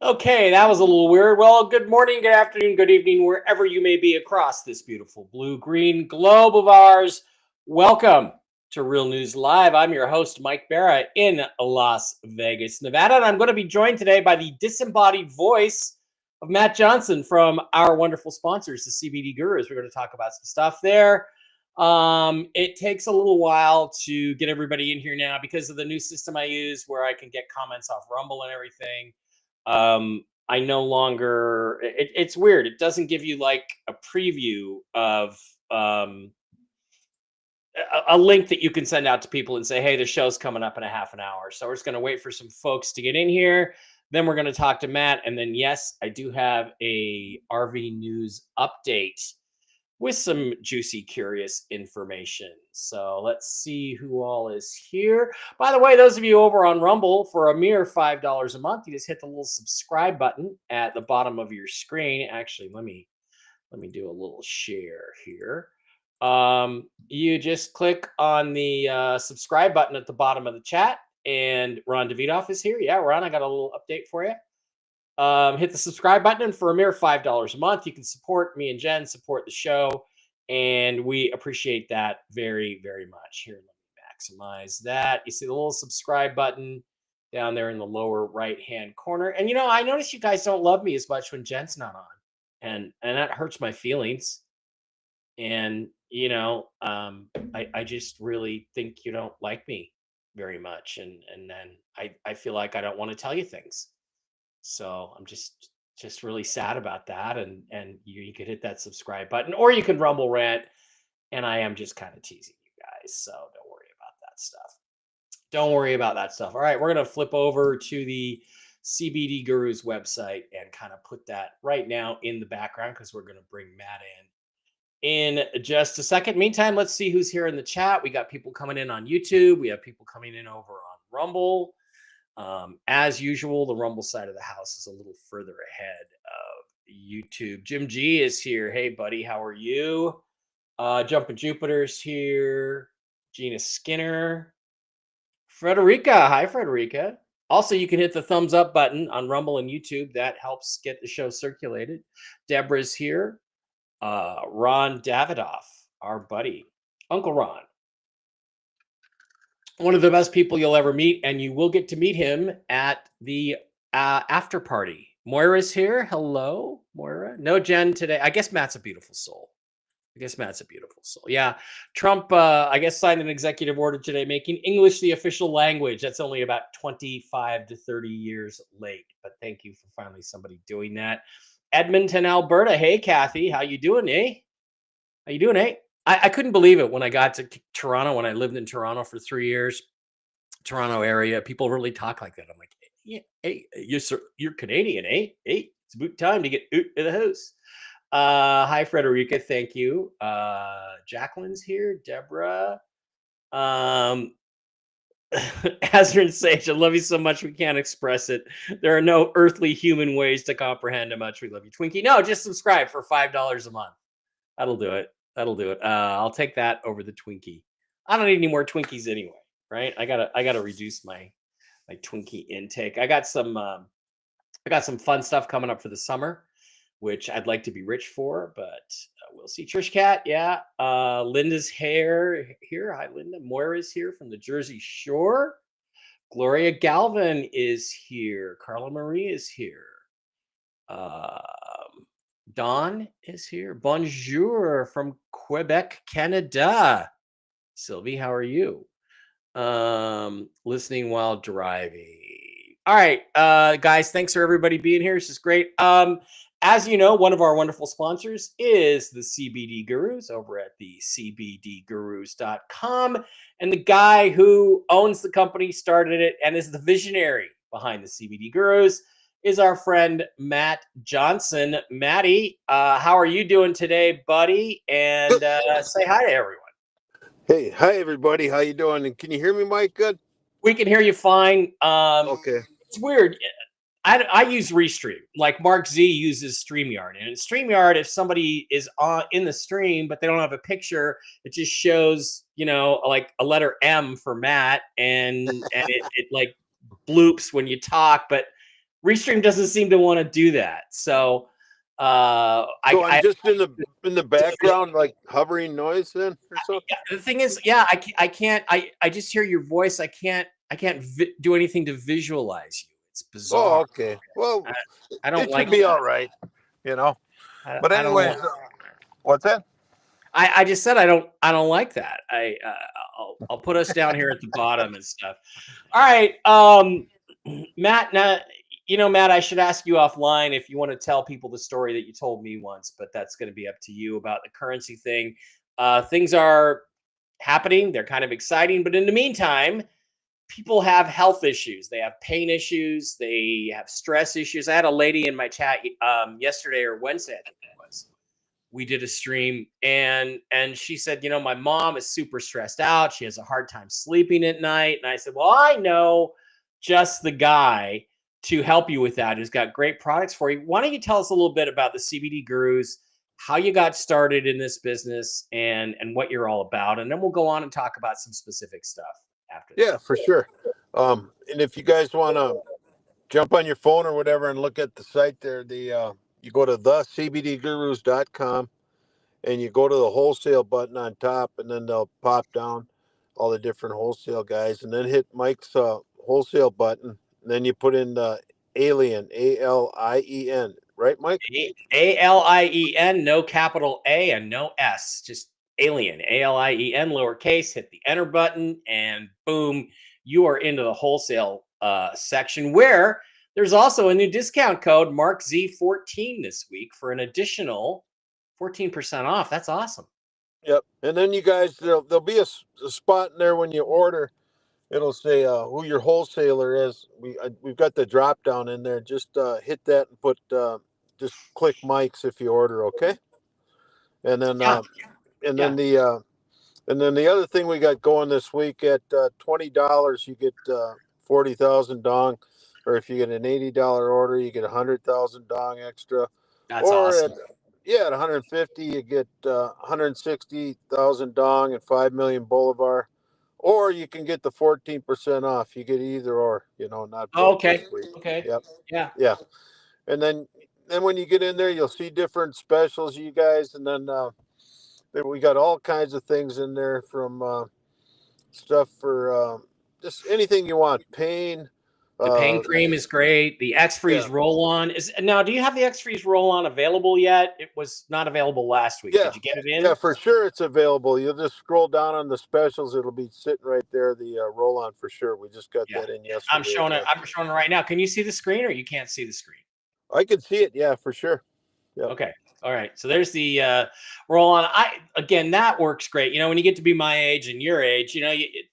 Okay, that was a little weird. Well, good morning, good afternoon, good evening, wherever you may be across this beautiful blue-green globe of ours. Welcome to Real News Live. I'm your host, Mike Barra, in Las Vegas, Nevada, and I'm going to be joined today by the disembodied voice of Matt Johnson from our wonderful sponsors, the CBD Gurus. We're going to talk about some stuff there. It takes a little while to get everybody in here now because of the new system I use where I can get comments off Rumble and everything. I no longer it's weird. It doesn't give you like a preview of um a link that you can send out to people and say, hey, the show's coming up in a half an hour. So we're just gonna wait for some folks to get in here. Then we're gonna talk to Matt. And then yes, I do have a RV news update with some juicy, curious information. So let's see who all is here. By the way, those of you over on Rumble, for a mere $5 a month, you just hit the little subscribe button at the bottom of your screen. Actually, let me do a little share here. You just click on the subscribe button at the bottom of the chat, and Ron Davidoff is here. Yeah, Ron, I got a little update for you. Hit the subscribe button, and for a mere $5 a month, you can support me and Jen, support the show, and we appreciate that very, very much. Here, let me maximize that. You see the little subscribe button down there in the lower right-hand corner. And I notice you guys don't love me as much when Jen's not on, and that hurts my feelings. And I just really think you don't like me very much, and then I feel like I don't want to tell you things. So I'm just really sad about that. And you could hit that subscribe button, or you can rumble rant. And I am just kind of teasing you guys. So don't worry about that stuff. Don't worry about that stuff. All right, we're gonna flip over to the CBD Guru's website and kind of put that right now in the background because we're gonna bring Matt in just a second. Meantime, let's see who's here in the chat. We got people coming in on YouTube. We have people coming in over on Rumble. As usual, the Rumble side of the house is a little further ahead of YouTube. Jim G is here. Hey, buddy, how are you? Jumping Jupiter's here. Gina Skinner. Frederica. Hi, Frederica. Also, you can hit the thumbs up button on Rumble and YouTube. That helps get the show circulated. Deborah's here. Ron Davidoff, our buddy. Uncle Ron. One of the best people you'll ever meet, and you will get to meet him at the after party. Moira's here. Hello, Moira. No Jen today. I guess Matt's a beautiful soul. Yeah. Trump, I guess, signed an executive order today making English the official language. That's only about 25 to 30 years late. But thank you for finally somebody doing that. Edmonton, Alberta. Hey, Kathy. How you doing, eh? I couldn't believe it when I got to Toronto, when I lived in Toronto for 3 years, Toronto area. People really talk like that. I'm like, yeah, hey, you're Canadian, eh? Hey, it's about time to get out of the house. Hi, Frederica. Thank you. Jacqueline's here. Deborah. Azrin Sage, I love you so much we can't express it. There are no earthly human ways to comprehend how much we love you. Twinkie, no, just subscribe for $5 a month. That'll do it. I'll take that over the Twinkie. I don't need any more Twinkies anyway, right? I gotta reduce my Twinkie intake. I got some fun stuff coming up for the summer, which I'd like to be rich for, but we'll see. Trish Cat, yeah. Linda's here. Hi, Linda. Moira's here from the Jersey Shore. Gloria Galvin is here. Carla Marie is here. Dawn is here. Bonjour from Quebec, Canada. Sylvie, how are you? Listening while driving. All right, guys, thanks for everybody being here. This is great. As you know, one of our wonderful sponsors is the CBD Gurus over at the cbdgurus.com. And the guy who owns the company, started it, and is the visionary behind the CBD Gurus is our friend Matt Johnson. Matty, how are you doing today, buddy? And say hi to everyone. Hey, hi everybody. How you doing? And can you hear me, Mike? Good. We can hear you fine. Okay. It's weird. I use Restream, like Mark Z uses StreamYard. And in StreamYard, if somebody is in the stream, but they don't have a picture, it just shows, like a letter M for Matt, and it like bloops when you talk. But Restream doesn't seem to want to do that. So So I'm I just in the background, like hovering noise then or something. yeah, the thing is, I can't. I just hear your voice. I can't do anything to visualize you. It's Oh, bizarre. okay. Well, I, I don't it should like be that. all right, you know. But I don't anyways, like. what's that? I just said I don't like that. I'll put us down here at the bottom and stuff. All right, Matt. Now, Matt, I should ask you offline if you want to tell people the story that you told me once, but that's going to be up to you about the currency thing. Things are happening; they're kind of exciting, but in the meantime, people have health issues. They have pain issues. They have stress issues. I had a lady in my chat yesterday or Wednesday, I think it was. We did a stream and she said, my mom is super stressed out. She has a hard time sleeping at night. And I said, well, I know just the guy to help you with that, who's got great products for you. Why don't you tell us a little bit about the CBD Gurus, how you got started in this business, and what you're all about, and then we'll go on and talk about some specific stuff after that. Yeah, for sure. And if you guys want to jump on your phone or whatever and look at the site there, you go to thecbdgurus.com and you go to the wholesale button on top, and then they'll pop down all the different wholesale guys, and then hit Mike's wholesale button, and then you put in the Alien, Alien, right, Mike? Alien, no capital A and no S, just Alien, Alien, lowercase. Hit the enter button, and boom, you are into the wholesale section, where there's also a new discount code, MarkZ14, this week for an additional 14% off. That's awesome. Yep. And then you guys, there'll be a spot in there when you order. It'll say who your wholesaler is. We've got the drop down in there. Just hit that and put just click Mike's if you order, okay? And then Yeah, and yeah. then the other thing we got going this week at $20 you get 40,000 dong, or if you get an $80 order you get 100,000 dong extra, That's or at awesome. at 150 you get 160,000 dong and 5 million bolivar, or you can get the 14% off. You get either or, not Oh, both this okay. week. Okay. Yep. Yeah. Yeah. And then when you get in there, you'll see different specials, you guys, and then we got all kinds of things in there, from stuff for just anything you want. Pain. The pain Uh, cream is great. The X yeah. Freeze roll on is now. Do you have the X Freeze roll on available yet? It was not available last week. Yeah. Did you get it Yeah, in? for sure it's available. You'll just scroll down on the specials. It'll be sitting right there, the roll on for sure. We just got Yeah. that in I'm yesterday showing it. again. I'm showing it right now. Can you see the screen, or you can't see the screen? I can see it. Yeah, for sure. Yep. Okay. All right. So there's the roll on. Again, that works great. When you get to be my age and your age,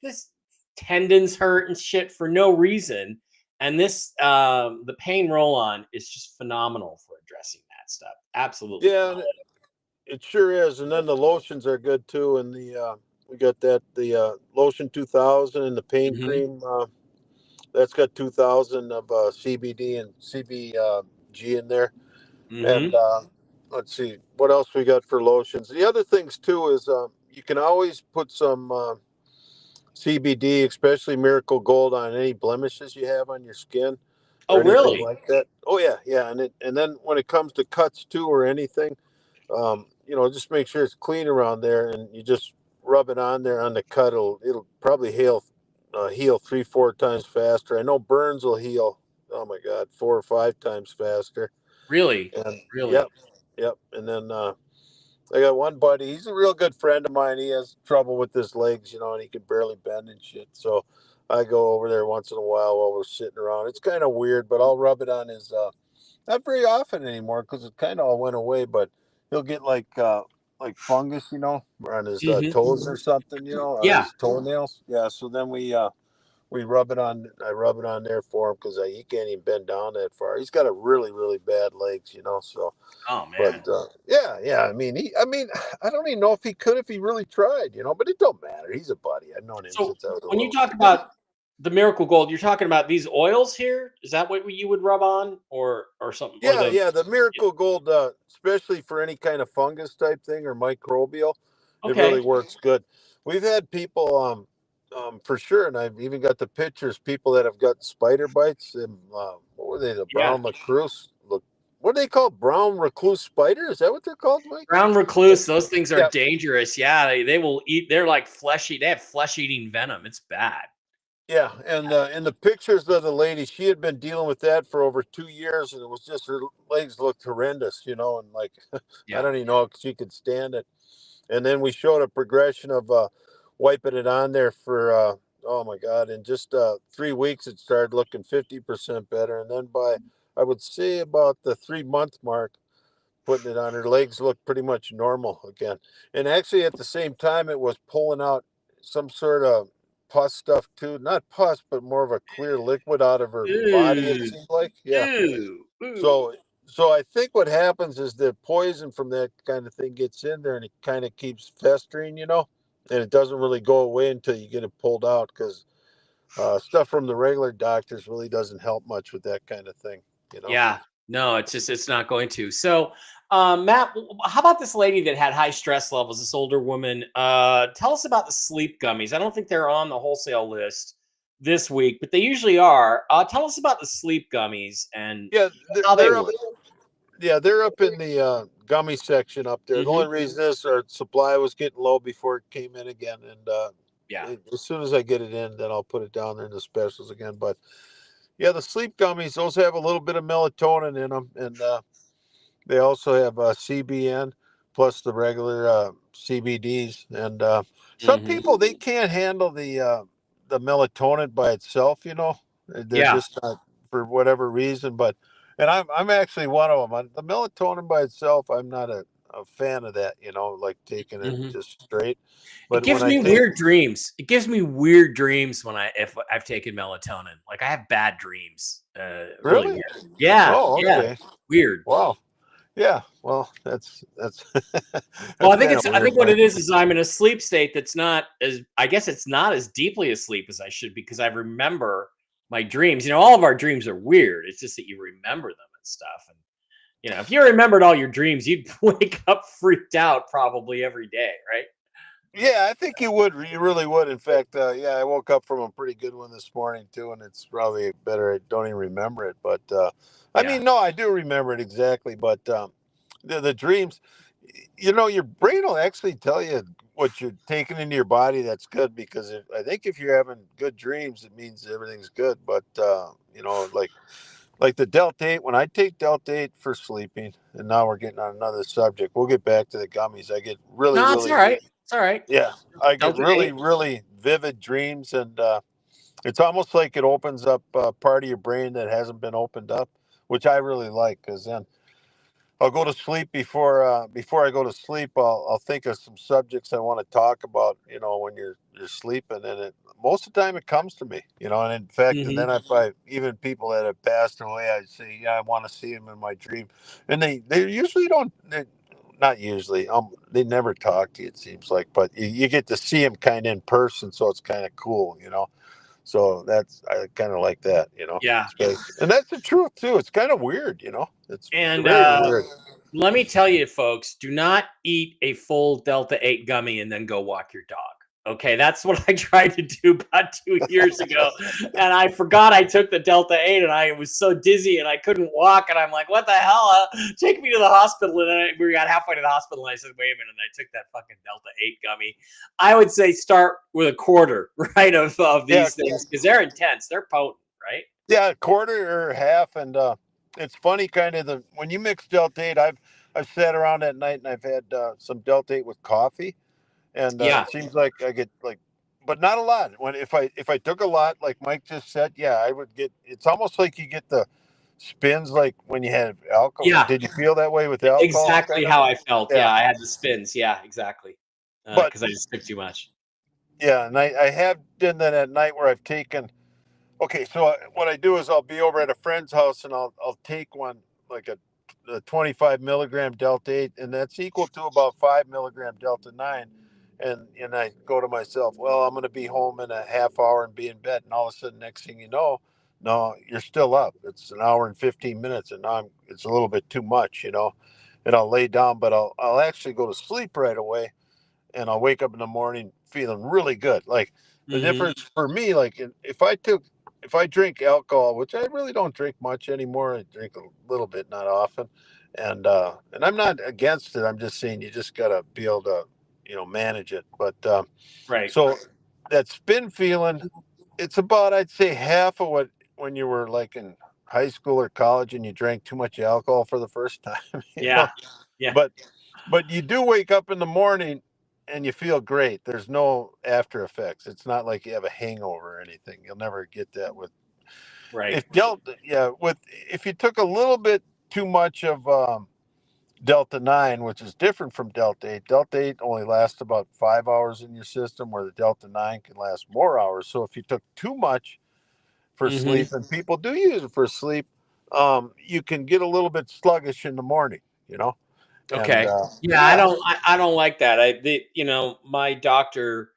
this tendons hurt and shit for no reason. And this the pain roll on is just phenomenal for addressing that stuff. Absolutely Yeah, phenomenal. it sure is. And then the lotions are good too. And we got the lotion 2000 and the pain Hmm. cream. That's got 2000 of CBD and CBG in there. And Hmm. let's see what else we got for lotions. The other things too is you can always put some CBD, especially Miracle Gold, on any blemishes you have on your skin or Oh, anything really? like that. Oh yeah, yeah. And then when it comes to cuts too or anything, just make sure it's clean around there, and you just rub it on there on the cut. It'll probably heal 3-4 times faster. I know burns will heal. Oh my God, 4 or 5 times faster. Really? And Really? yep, yep. And then I got one buddy. He's a real good friend of mine. He has trouble with his legs, and he can barely bend and shit. So I go over there once in a while while we're sitting around. It's kind of weird, but I'll rub it on his. Not very often anymore because it kind of all went away. But he'll get like fungus, on his Hmm. toes or something, on Yeah. his toenails. Yeah. So then we rub it on. I rub it on there for him because he can't even bend down that far. He's got a really really bad legs, So. Oh But man. yeah, yeah. I don't even know if he could if he really tried, But it don't matter. He's a buddy. I've known him So since I was a when you little talk kid. about the Miracle Gold, you're talking about these oils here? Is that what you would rub on, or something, or Yeah, yeah. The Miracle Gold, especially for any kind of fungus type thing or microbial, it really Okay. works good. We've had people. For sure. And I've even got the pictures, people that have got spider bites. And what were they? The Yeah. brown recluse. Look, what are they called? Brown recluse spider? Is that what they're called, Mike? Brown recluse, those things are Yeah. dangerous. Yeah, they will eat. They're like fleshy. They have flesh eating venom. It's bad. Yeah, and in the pictures of the lady, she had been dealing with that for over 2 years, and it was just her legs looked horrendous, and like I Yeah. don't even know if she could stand it. And then we showed a progression of wiping it on there for oh my god, in just 3 weeks it started looking 50% better, and then by I would say about the 3 month mark, putting it on her legs looked pretty much normal again. And actually, at the same time, it was pulling out some sort of pus stuff too. Not pus, but more of a clear liquid out of her body. It Ooh, seemed like, yeah. ooh, ooh. So, so I think what happens is the poison from that kind of thing gets in there, and it kind of keeps festering, and it doesn't really go away until you get it pulled out because stuff from the regular doctors really doesn't help much with that kind of thing. Yeah. No, it's not going to. So, Matt, how about this lady that had high stress levels? This older woman. Tell us about the sleep gummies. I don't think they're on the wholesale list this week, but they usually are. Tell us about the sleep gummies and Yeah, how they they're up. work. Yeah, they're up in the gummy section up there. The only Hmm. reason is our supply was getting low before it came in again, and Yeah. as soon as I get it in, then I'll put it down there in the specials again. But yeah, the sleep gummies, those have a little bit of melatonin in them, and they also have CBN plus the regular CBDs. And some Hmm. people they can't handle the melatonin by itself. They're Yeah. just not for whatever reason. But and I'm actually one of them. The melatonin by itself, I'm not a fan of that. Like taking it Hmm. just straight. It But when gives I me take weird dreams. It gives me weird dreams when if I've taken melatonin. Like I have bad dreams. Really really, weird. Yeah, oh yeah, okay, weird. wow, yeah. Well, that's Well, that's kind of I weird, think what it Mike. is I'm in a sleep state that's not as I guess it's not as deeply asleep as I should because I remember my dreams. All of our dreams are weird. It's just that you remember them and stuff. And if you remembered all your dreams, you'd wake up freaked out probably every day, right? Yeah, I think you would. You really would. In fact, yeah, I woke up from a pretty good one this morning too, and it's probably better. I don't even remember it, but I Yeah. mean, no, I do remember it exactly. But the dreams, your brain will actually tell you what you're taking into your body. That's good because I think if you're having good dreams, it means everything's good. But like the Delta 8, when I take Delta 8 for sleeping, and now we're getting on another subject. We'll get back to the gummies. I get really, No, it's all really right. It's all right. yeah, I get Delta really, 8. really vivid dreams, and it's almost like it opens up part of your brain that hasn't been opened up, which I really like because then I'll go to sleep before I go to sleep. I'll think of some subjects I want to talk about. When you're sleeping, and most of the time it comes to me. And in fact, and Mhm. then if I even people that have passed away, I say, yeah, I want to see them in my dream, and they usually don't. Not usually. They never talk to you. It seems like, but you get to see them kind of in person, so it's kind of cool. So I kind of like that. Yeah. And that's the truth too. It's kind of weird. It's And very weird. let me tell you, folks, do not eat a full Delta 8 gummy and then go walk your dog. Okay, that's what I tried to do about 2 years ago. And I forgot I took the Delta 8 and I was so dizzy and I couldn't walk. And I'm like, what the hell? Take me to the hospital. And then we got halfway to the hospital and I said, wait a minute. And I took that fucking Delta 8 gummy. I would say start with a quarter, right, of Yeah, these things because they're intense. They're potent, right? yeah, quarter or half, and it's funny, kind of the when you mix Delta 8. I've sat around at night and I've had some Delta 8 with coffee, and Yeah. it seems like I get like, but not a lot. When if I took a lot, like Mike just said, yeah, I would get. It's almost like you get the spins like when you had alcohol. Yeah. Did you feel that way with alcohol, Exactly kind of? how I felt. Yeah, Yeah, I had the spins. Yeah, exactly. but Because I just took too much. yeah, and I have done that at night where I've taken. Okay, so what I do is I'll be over at a friend's house and I'll take one like a 25 milligram Delta 8, and that's equal to about 5 milligram Delta 9. And I go to myself, well, I'm going to be home in a half hour and be in bed. And all of a sudden, next thing you know, no, you're still up. It's an hour and 15 minutes, and now it's a little bit too much. And I'll lay down, but I'll actually go to sleep right away, and I'll wake up in the morning feeling really good. Like The Hmm. difference for me, like if I drink alcohol, which I really don't drink much anymore, I drink a little bit, not often, and I'm not against it. I'm just saying you just gotta be able to, manage it. But Right. so that spin feeling, it's about, I'd say, half of what when you were like in high school or college and you drank too much alcohol for the first time, Yeah. Yeah. But you do wake up in the morning and you feel great. There's no after effects. It's not like you have a hangover or anything. You'll never get that with Right. if Delta. Yeah, with if you took a little bit too much of Delta 9, which is different from Delta 8. Delta 8 only lasts about 5 hours in your system, where the Delta 9 can last more hours. So if you took too much for Hmm. sleep, and people do use it for sleep, you can get a little bit sluggish in the morning, and Okay. Yeah, I yeah. don't. I don't like that. My doctor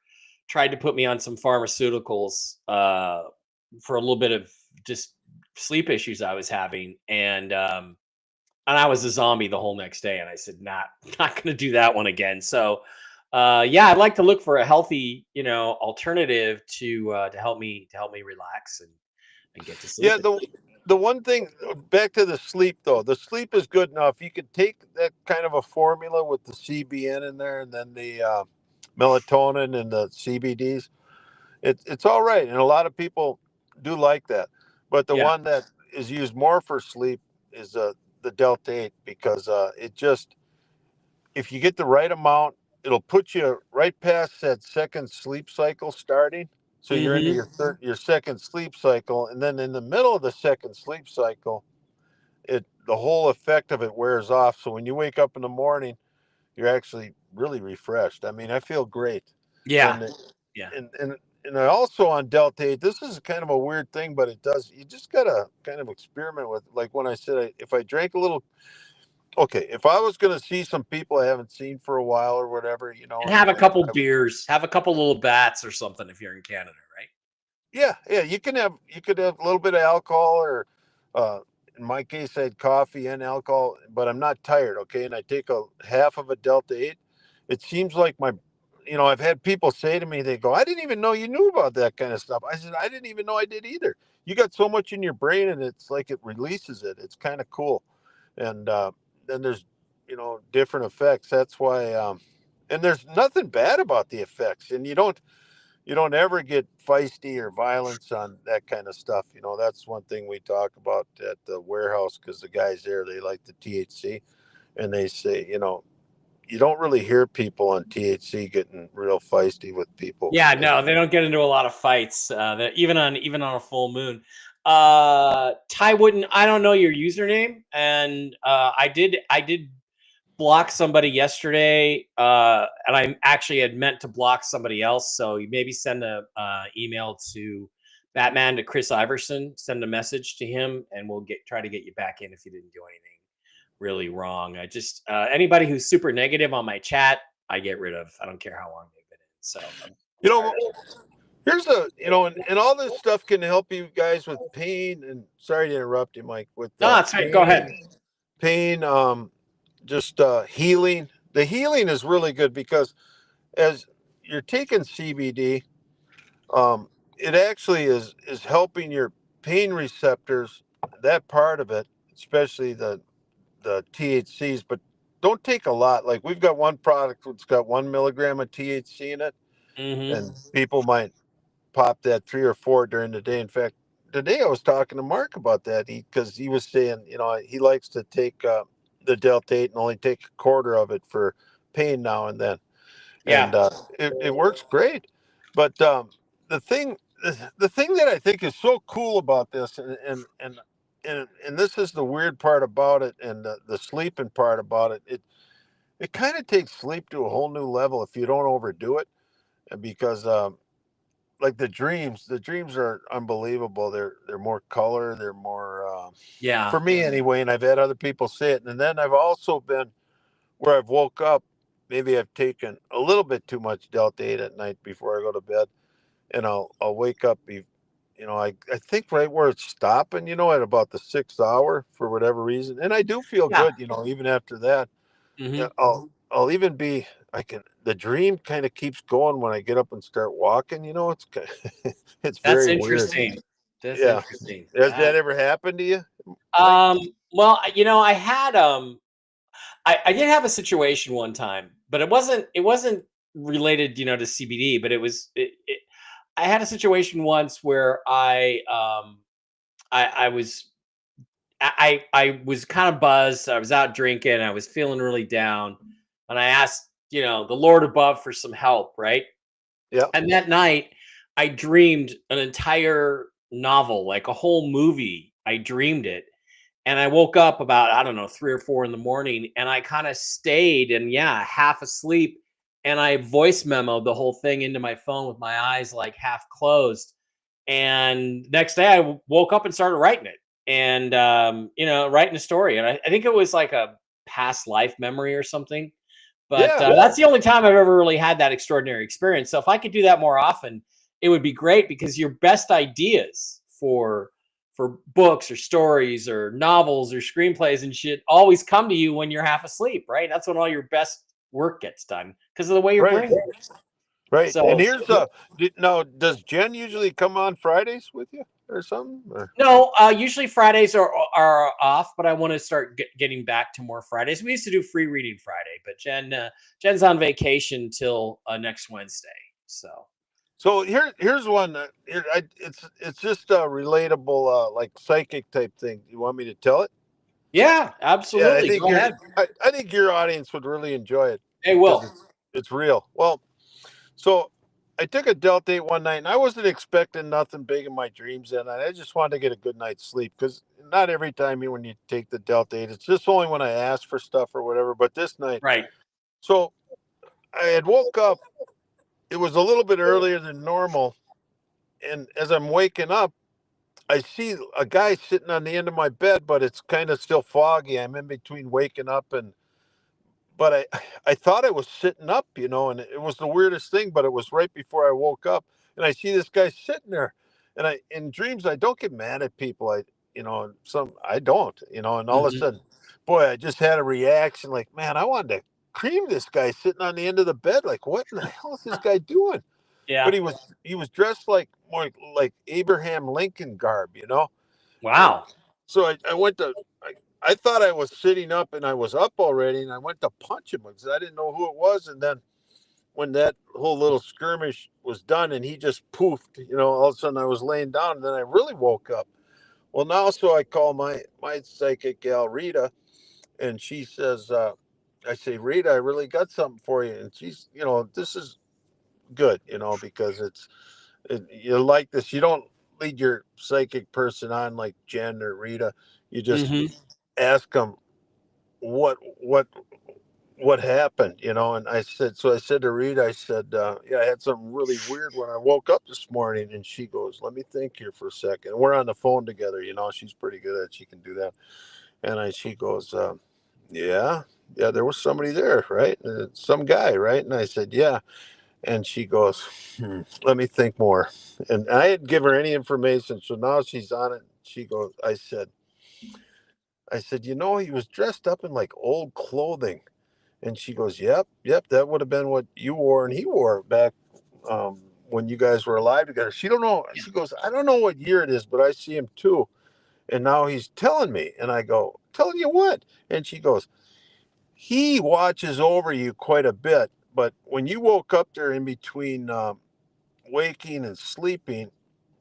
tried to put me on some pharmaceuticals for a little bit of just sleep issues I was having, and I was a zombie the whole next day. And I said, not going to do that one again. So, yeah, I'd like to look for a healthy, alternative to help me relax and get to sleep Yeah, at night. the one thing, back to the sleep though, the sleep is good enough. You could take that kind of a formula with the CBN in there, and then the melatonin and the CBDs. It's all right, and a lot of people do like that. But the Yeah. one that is used more for sleep is the Delta 8, because it just, if you get the right amount, it'll put you right past that second sleep cycle starting. So you're into Hmm. your second sleep cycle, and then in the middle of the second sleep cycle, the whole effect of it wears off. So when you wake up in the morning, you're actually really refreshed. I mean, I feel great. Yeah. And Yeah. and and and I also on Delta 8, this is kind of a weird thing, but it does. You just gotta kind of experiment with. Like when I said, if I drank a little, okay, if I was gonna see some people I haven't seen for a while or whatever, And have a and couple beers, have a couple little bats or something if you're in Canada, right? yeah, yeah, you could have a little bit of alcohol, or uh, in my case, I had coffee and alcohol, but I'm not tired, okay, and I take a half of a Delta 8. It seems like I've had people say to me, they go, "I didn't even know you knew about that kind of stuff." I said, "I didn't even know I did either." You got so much in your brain, and it's like it releases it. It's kind of cool, and then there's different effects. That's why, and there's nothing bad about the effects, and you don't ever get feisty or violence on that kind of stuff. That's one thing we talk about at the warehouse, because the guys there, they like the THC, and they say, you don't really hear people on THC getting real feisty with people. Yeah, no, they don't get into a lot of fights. Even on a full moon. Ty Wooden, I don't know your username, and I did block somebody yesterday, and I actually had meant to block somebody else. So you maybe send a email to Batman to Chris Iverson, send a message to him, and we'll try to get you back in if you didn't do anything really wrong. I just anybody who's super negative on my chat, I get rid of. I don't care how long they've been in. So I'm You tired know, of it. here's and all this stuff can help you guys with pain. And sorry to interrupt you, Mike, with No, that's right. Go ahead. pain, just healing. The healing is really good, because as you're taking CBD, it actually is helping your pain receptors, that part of it, especially the THCs. But don't take a lot. Like, we've got one product that's got 1 milligram of THC in it, Hmm. and people might pop that 3 or 4 during the day. In fact, today I was talking to Mark about that, because he was saying, he likes to take the Delta 8 and only take a quarter of it for pain now and then, Yeah. and it works great. But the thing the thing that I think is so cool about this, and this is the weird part about it, and the sleeping part about it, it kind of takes sleep to a whole new level if you don't overdo it. And because like the dreams are unbelievable. They're more color, they're more Yeah. for me anyway, and I've had other people say it. And then I've also been where I've woke up, maybe I've taken a little bit too much Delta 8 at night before I go to bed, and I'll wake up, I think right where it's stopping, at about the 6 hour, for whatever reason. And I do feel Yeah. good, even after that. Yeah, Hmm. I'll even be the dream kind of keeps going when I get up and start walking. It's That's very weird. interesting. That's Yeah. interesting. Has that ever happened to you, Mike? Um, well, I had I did have a situation one time, but it wasn't related, to CBD, but I had a situation once where I was I was kind of buzzed. I was out drinking. I was feeling really down, and I asked, the Lord above for some help, right? Yep. And that night, I dreamed an entire novel, like a whole movie. I dreamed it, and I woke up about, I don't know, 3 or 4 in the morning, and I kinda stayed and, yeah, half asleep, and I voice memoed the whole thing into my phone with my eyes, like, half closed, and next day, I woke up and started writing it, and, writing a story, and I think it was like a past life memory or something, but, Yeah. that's the only time I've ever really had that extraordinary experience, so if I could do that more often, it would be great because your best ideas for books or stories or novels or screenplays and shit always come to you when you're half asleep, right? That's when all your best work gets done because of the way your Right. brain works. Right. And So, here's now, does Jen usually come on Fridays with you or something? Or? no, usually Fridays are off, but I want to start getting back to more Fridays. We used to do free reading Friday, but Jen's on vacation till next Wednesday. So, So here's one. It's just a relatable, like psychic type thing. You want me to tell it? yeah, Yeah, absolutely. Go ahead. I think your audience would really enjoy it Hey, because Will. it's real. Well, so I took a Delta 8 one night, and I wasn't expecting nothing big in my dreams that night. I just wanted to get a good night's sleep because not every time when you take the Delta 8, it's just only when I ask for stuff or whatever. But this night, Right. so I had woke up. It was a little bit earlier than normal, and as I'm waking up, I see a guy sitting on the end of my bed, but it's kind of still foggy. I'm in between waking up and but I thought I was sitting up, and it was the weirdest thing, but it was right before I woke up and I see this guy sitting there. And I in dreams I don't get mad at people. And some I don't, and all of a Hmm. sudden, boy, I just had a reaction like, man, I wanted to cream this guy sitting on the end of the bed. Like, what in the hell is this guy doing? But Yeah. he was dressed like more like Abraham Lincoln garb. And Wow. so I went to I thought I was sitting up and I was up already, and I went to punch him because I didn't know who it was. And then when that whole little skirmish was done and he just poofed, all of a sudden I was laying down, and then I really woke up. Well, now so I call my psychic gal Rita, and she says, I say, Rita, I really got something for you, and she's, this is good, because you like this. You don't lead your psychic person on like Jen or Rita. You just Hmm. ask them what what happened, and I said to Rita, I said, yeah, I had something really weird when I woke up this morning. And she goes, let me think here for a second. We're on the phone together, she's pretty good at, she can do that. And she goes, yeah, yeah, there was somebody there, right? Some guy, right? And I said, yeah. And she goes, let me think more. And I didn't give her any information, so now she's on it. She goes, I said, he was dressed up in like old clothing. And she goes, yep, yep, that would have been what you wore and he wore back, when you guys were alive together. She don't know. Yeah. She goes, I don't know what year it is, but I see him too. And now he's telling me. And I go, telling you what? And she goes, he watches over you quite a bit. But when you woke up there in between, waking and sleeping,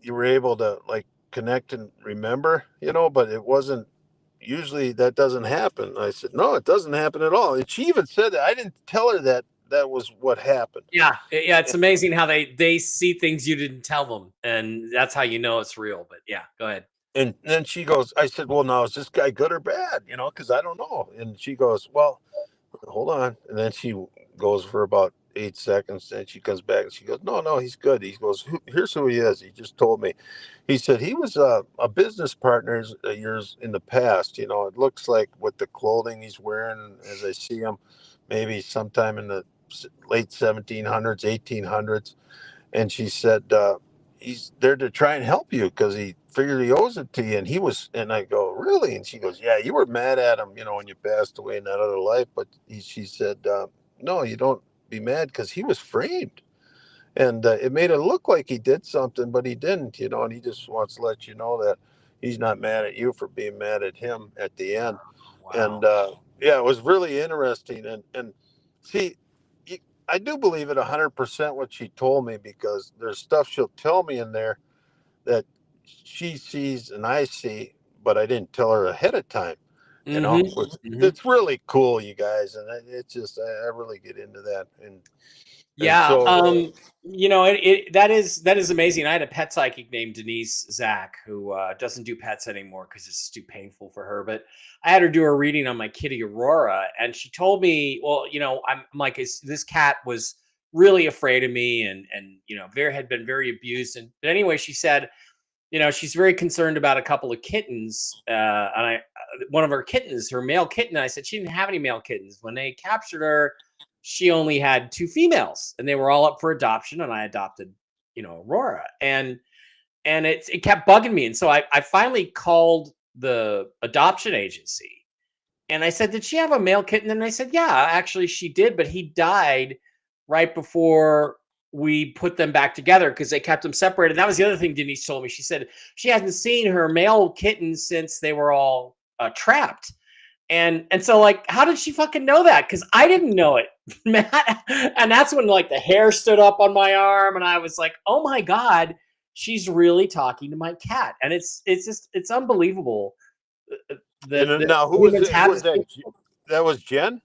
you were able to like connect and remember, but it wasn't usually that doesn't happen. I said, no, it doesn't happen at all. And she even said that. I didn't tell her that that was what happened. Yeah, yeah, it's And, amazing how they see things you didn't tell them, and that's how you know it's real. But yeah, go ahead. and then she goes, I said, well, now is this guy good or bad? Because I don't know. And she goes, well, hold on. And then she goes for about 8 seconds. And she comes back and she goes, no, no, he's good. He goes, here's who he is. He just told me. He said he was a business partner of yours in the past. It looks like with the clothing he's wearing, as I see him, maybe sometime in the late 1700s, 1800s. And she said, he's there to try and help you because he figured he owes it to you. And I go, really? And she goes, yeah, you were mad at him, when you passed away in that other life. But she said, no, you don't. be mad because he was framed. And it made it look like he did something, but he didn't, and he just wants to let you know that he's not mad at you for being mad at him at the end. Wow. And yeah, it was really interesting. And see, I do believe it 100% what she told me, because there's stuff she'll tell me in there that she sees and I see, but I didn't tell her ahead of time. Which, it's really cool, you guys, and it's just I really get into that, and Yeah, so that is amazing. I had a pet psychic named Denise Zach who doesn't do pets anymore because it's too painful for her. But I had her do a reading on my kitty Aurora, and she told me, well, I'm like, this cat was really afraid of me, and had been very abused. And but anyway, she said, she's very concerned about a couple of kittens, and one of her kittens, her male kitten. I said she didn't have any male kittens when they captured her. She only had two females, and they were all up for adoption, and I adopted, Aurora, and it kept bugging me. And so I finally called the adoption agency, and I said, did she have a male kitten? And they said, yeah, actually she did, but he died right before we put them back together because they kept them separated. That was the other thing Denise told me. She said she hasn't seen her male kitten since they were all trapped. And so, like, how did she fucking know that? Because I didn't know it, Matt. And that's when, like, the hair stood up on my arm, and I was like, oh my God, she's really talking to my cat. And it's unbelievable that now who was humans it? Who have was this. that? That was Jen?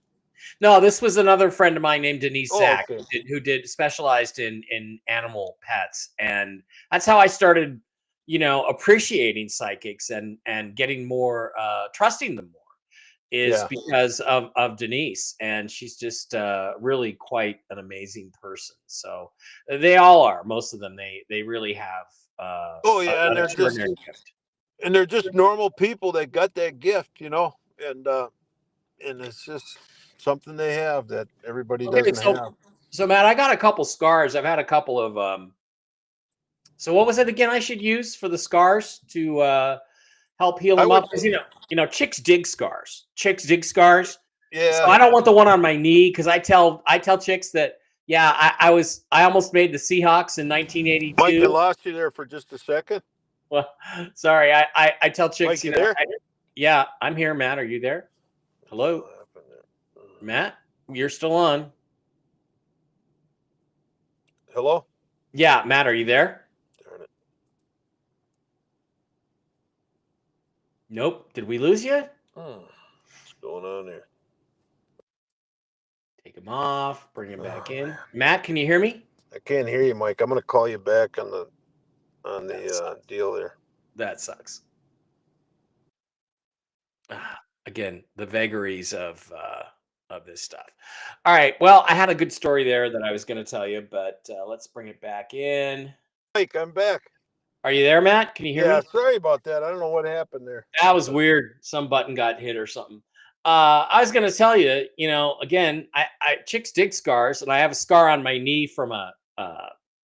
No, this was another friend of mine named Denise Oh, Zach, okay. who did specialized in animal pets, and that's how I started, appreciating psychics and getting more trusting them more, is Yeah. because of Denise, and she's just really quite an amazing person. So they all are, most of them. They really have Oh yeah, an extraordinary gift. and they're just normal people that got that gift, and it's just something they have that everybody Okay, doesn't have. so Matt, I got a couple scars. I've had a couple of so what was it again I should use for the scars to help heal I them would, up? Because chicks dig scars. Chicks dig scars. So yeah. I don't want the one on my knee, because I tell chicks that, yeah, I almost made the Seahawks in Mike, I 1982. lost you there for just a second. Well, sorry, I tell chicks, Mike, you there? yeah, I'm here, Matt. Are you there? Hello, What happened there? Matt. You're still on. Hello? Yeah, Matt, are you there? Darn it. Nope. Did we lose you? What's going on here? Take him off. Bring him back Oh, in. man. Matt, can you hear me? I can't hear you, Mike. I'm going to call you back on the That deal there. That sucks. Again, the vagaries of this stuff. All right. Well, I had a good story there that I was going to tell you, but let's bring it back in. Mike, I'm back. Are you there, Matt? Can you hear Yeah, me? sorry about that. I don't know what happened there. That was weird. Some button got hit or something. I was going to tell you, again, I chicks dig scars, and I have a scar on my knee from a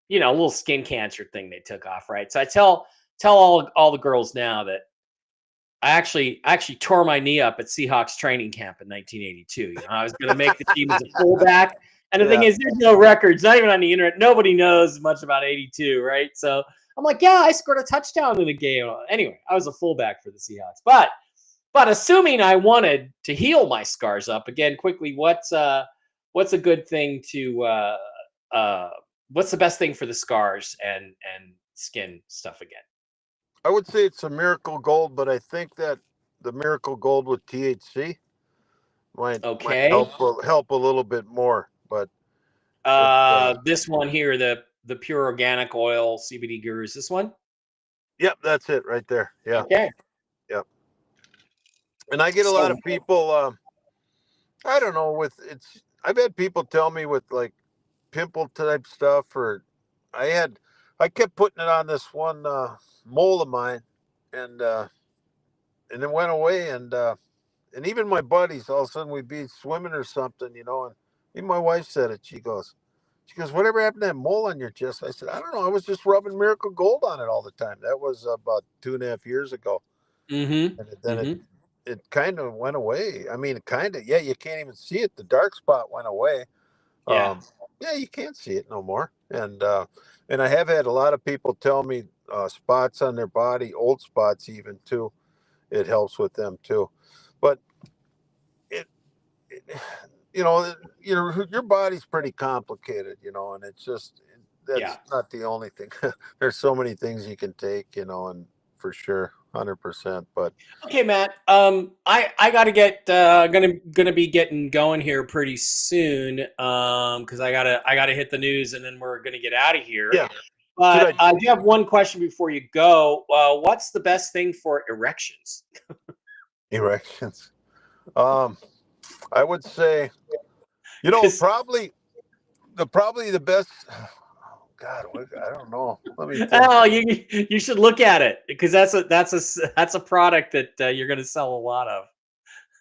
little skin cancer thing they took off. Right. So I tell all the girls now that I actually tore my knee up at Seahawks training camp in 1982. I was going to make the team as a fullback, and the thing Yeah. is, there's no records, not even on the internet. Nobody knows much about '82, right? So I'm like, yeah, I scored a touchdown in a game. Anyway, I was a fullback for the Seahawks, but assuming I wanted to heal my scars up again quickly, what's a good thing to what's the best thing for the scars and skin stuff again? I would say it's a Miracle Gold, but I think that the Miracle Gold with THC might Okay. help a little bit more. But it, This one here, the pure organic oil CBD Guru, is this one? yep, that's it right there. Yeah, Okay. yep. And I get a lot So, of people. I don't know. I've had people tell me with like pimple type stuff, or I kept putting it on this one mole of mine, and it went away, and even my buddies, all of a sudden we'd be swimming or something, and even my wife said it. She goes, whatever happened to that mole on your chest? I said, I don't know. I was just rubbing Miracle Gold on it all the time. That was about 2.5 years ago. mm-hmm. And then Mm-hmm. it kind of went away. I mean, kind of, yeah, you can't even see it. The dark spot went away, Yeah. Yeah, you can't see it no more. And I have had a lot of people tell me spots on their body, old spots even too. It helps with them too. But it, it your body's pretty complicated, and it's just Yeah. that's not the only thing. There's so many things you can take, and for sure, 100%. But Okay, Matt. I gotta get gonna be getting going here pretty soon. Because I gotta hit the news and then we're gonna get out of here. yeah, should But I I do have one question before you go. What's the best thing for erections? erections? Um, I would say, Because probably the best. Oh God, I don't know. Let me think. oh, you should look at it because that's a product that you're gonna sell a lot of.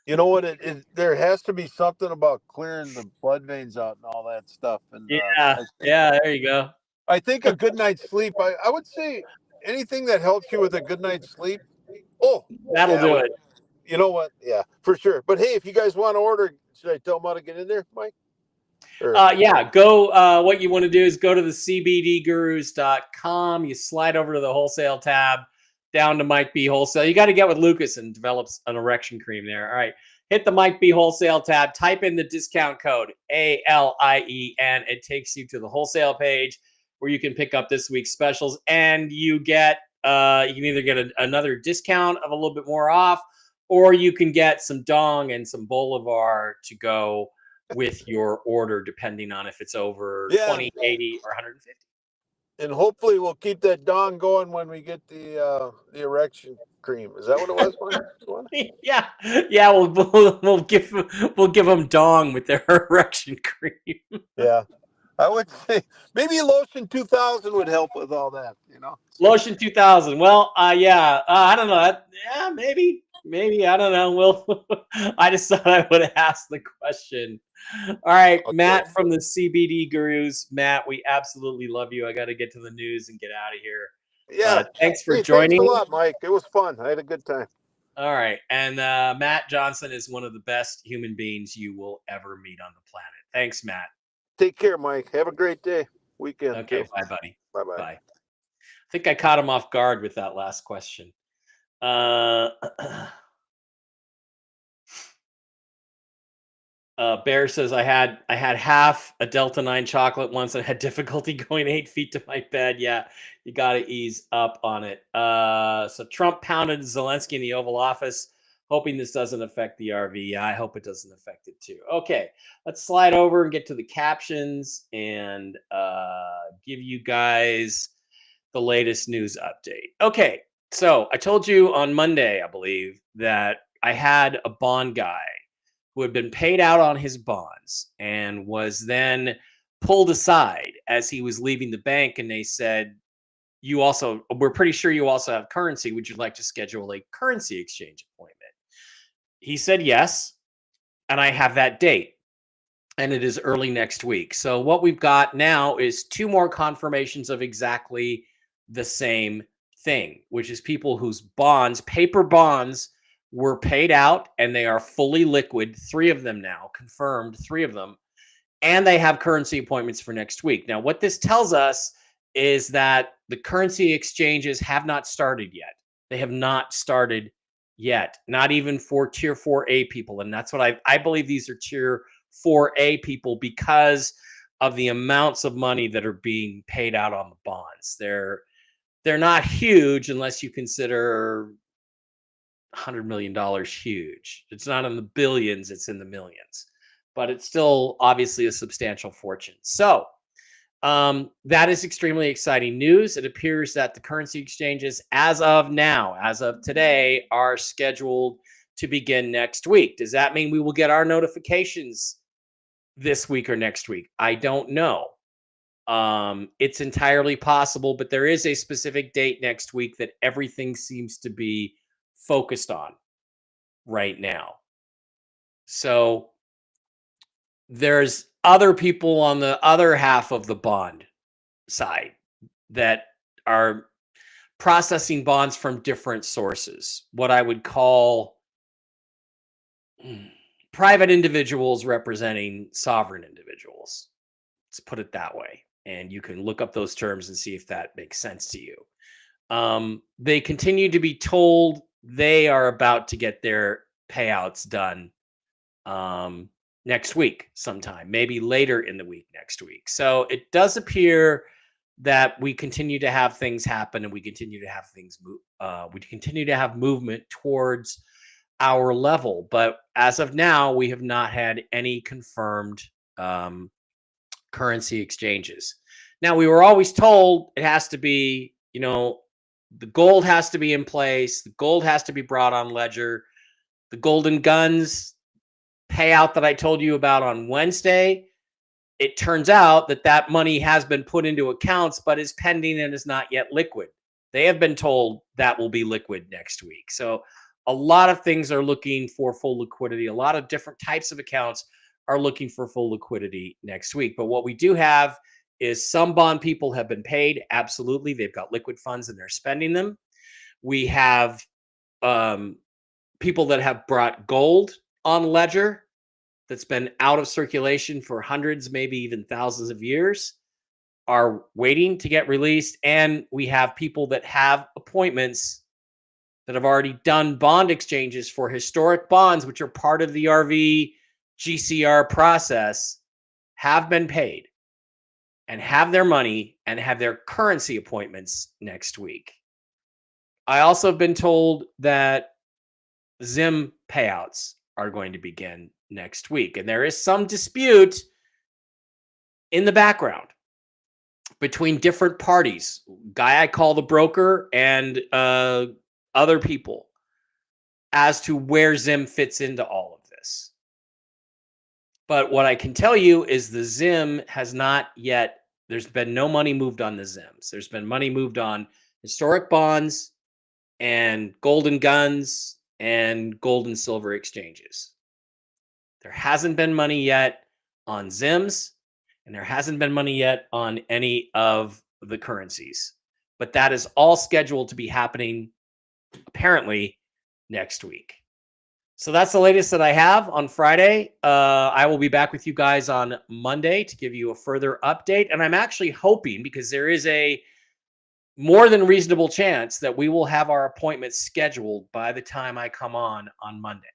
You know what? There has to be something about clearing the blood veins out and all that stuff. And Yeah, I think yeah. There you go. I think a good night's sleep. I would say anything that helps you with a good night's sleep. Oh, That'll yeah. do it. You know what? Yeah, for sure. But hey, if you guys want to order, should I tell them how to get in there, Mike? Or Yeah, go. What you want to do is go to the cbdgurus.com. You slide over to the wholesale tab, down to Mike B Wholesale. You got to get with Lucas and develop an erection cream there. All right. Hit the Mike B Wholesale tab, type in the discount code ALIEN. It takes you to the wholesale page where you can pick up this week's specials and you can either get another discount of a little bit more off, or you can get some Dong and some Bolivar to go with your order, depending on if it's over yeah, 20, 80, or 150. and hopefully we'll keep that dong going when we get the erection cream. Is that what it was, Mike? Yeah, yeah. We'll give them Dong with their erection cream. Yeah. I would say maybe Lotion 2000 would help with all that, So Lotion 2000. Well, yeah. I don't know. Yeah, maybe. I don't know. I just thought I would ask the question. All right, okay. Matt from the CBD Gurus. Matt, we absolutely love you. I got to get to the news and get out of here. Yeah. Thanks for Hey, thanks a joining. lot, Mike. It was fun. I had a good time. All right. And Matt Johnson is one of the best human beings you will ever meet on the planet. Thanks, Matt. Take care, Mike. Have a great day. Weekend Okay. too. Bye, buddy. Bye bye. Bye. I think I caught him off guard with that last question. Uh, Bear says I had half a Delta 9 chocolate once and had difficulty going 8 feet to my bed. Yeah, you got to ease up on it. So Trump pounded Zelensky in the Oval Office, hoping this doesn't affect the RV. Yeah, I hope it doesn't affect it too. Okay, let's slide over and get to the captions and give you guys the latest news update. Okay, so I told you on Monday, I believe, that I had a bond guy who had been paid out on his bonds and was then pulled aside as he was leaving the bank. And they said, we're pretty sure you also have currency. Would you like to schedule a currency exchange appointment? He said yes. And I have that date. And it is early next week. So what we've got now is two more confirmations of exactly the same thing, which is people whose bonds, paper bonds, were paid out and they are fully liquid. Three of them now, confirmed, three of them. And they have currency appointments for next week. Now, what this tells us is that the currency exchanges have not started yet. They have not started yet, not even for tier 4A people. And that's what I believe these are tier 4A people because of the amounts of money that are being paid out on the bonds. They're not huge unless you consider $100 million huge. It's not in the billions, it's in the millions. But it's still obviously a substantial fortune. So that is extremely exciting news. It appears that the currency exchanges, as of now, as of today, are scheduled to begin next week. Does that mean we will get our notifications this week or next week? I don't know. It's entirely possible, but there is a specific date next week that everything seems to be focused on right now. So there's other people on the other half of the bond side that are processing bonds from different sources. What I would call private individuals representing sovereign individuals. Let's put it that way. And you can look up those terms and see if that makes sense to you. They continue to be told they are about to get their payouts done next week sometime, maybe later in the week next week. So it does appear that we continue to have things happen and we continue to have things move. We continue to have movement towards our level. But as of now, we have not had any confirmed currency exchanges. Now, we were always told it has to be, the gold has to be in place. The gold has to be brought on ledger. The golden guns payout that I told you about on Wednesday, it turns out that money has been put into accounts, but is pending and is not yet liquid. They have been told that will be liquid next week. So a lot of things are looking for full liquidity. A lot of different types of accounts are looking for full liquidity next week. But what we do have is some bond people have been paid. Absolutely. They've got liquid funds and they're spending them. We have people that have brought gold on ledger that's been out of circulation for hundreds, maybe even thousands of years, are waiting to get released. And we have people that have appointments that have already done bond exchanges for historic bonds, which are part of the RV GCR process, have been paid and have their money and have their currency appointments next week. I also have been told that ZIM payouts are going to begin next week. And there is some dispute in the background between different parties, guy I call the broker and other people, as to where ZIM fits into all of this. But what I can tell you is the ZIM has not yet, there's been no money moved on the ZIMs. There's been money moved on historic bonds and golden guns and gold and silver exchanges. There hasn't been money yet on ZIMs, and there hasn't been money yet on any of the currencies. But that is all scheduled to be happening apparently next week. So that's the latest that I have on Friday. I will be back with you guys on Monday to give you a further update. And I'm actually hoping, because there is a more than reasonable chance that we will have our appointments scheduled by the time I come on Monday.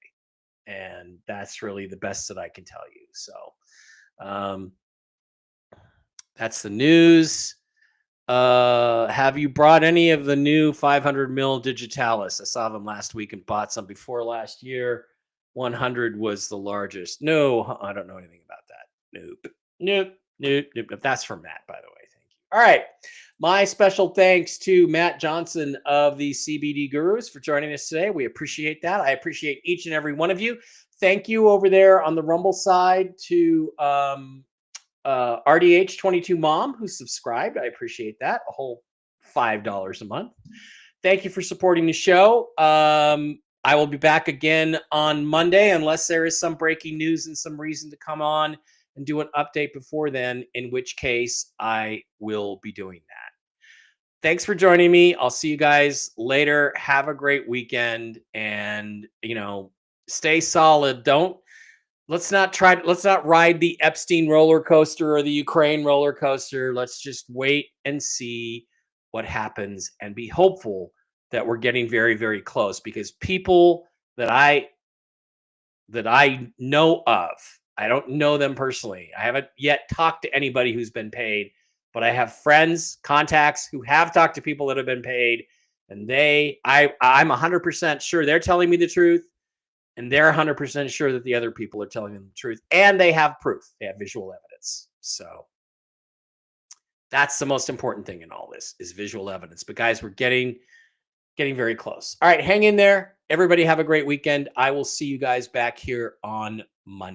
And that's really the best that I can tell you. So that's the news. Have you brought any of the new 500 mil digitalis? I saw them last week and bought some before last year. 100 was the largest. No, I don't know anything about that. Nope. That's from Matt, by the way. Thank you. All right. My special thanks to Matt Johnson of the CBD Gurus for joining us today. We appreciate that. I appreciate each and every one of you. Thank you over there on the Rumble side to RDH22 Mom, who subscribed. I appreciate that. A whole $5 a month. Thank you for supporting the show. I will be back again on Monday, unless there is some breaking news and some reason to come on and do an update before then, in which case I will be doing that. Thanks for joining me. I'll see you guys later. Have a great weekend, and stay solid. Let's not ride the Epstein roller coaster or the Ukraine roller coaster. Let's just wait and see what happens and be hopeful that we're getting very, very close, because people that I know of, I don't know them personally. I haven't yet talked to anybody who's been paid, but I have friends, contacts who have talked to people that have been paid, and I'm 100% sure they're telling me the truth. And they're 100% sure that the other people are telling them the truth. And they have proof. They have visual evidence. So that's the most important thing in all this, is visual evidence. But guys, we're getting very close. All right, hang in there. Everybody have a great weekend. I will see you guys back here on Monday.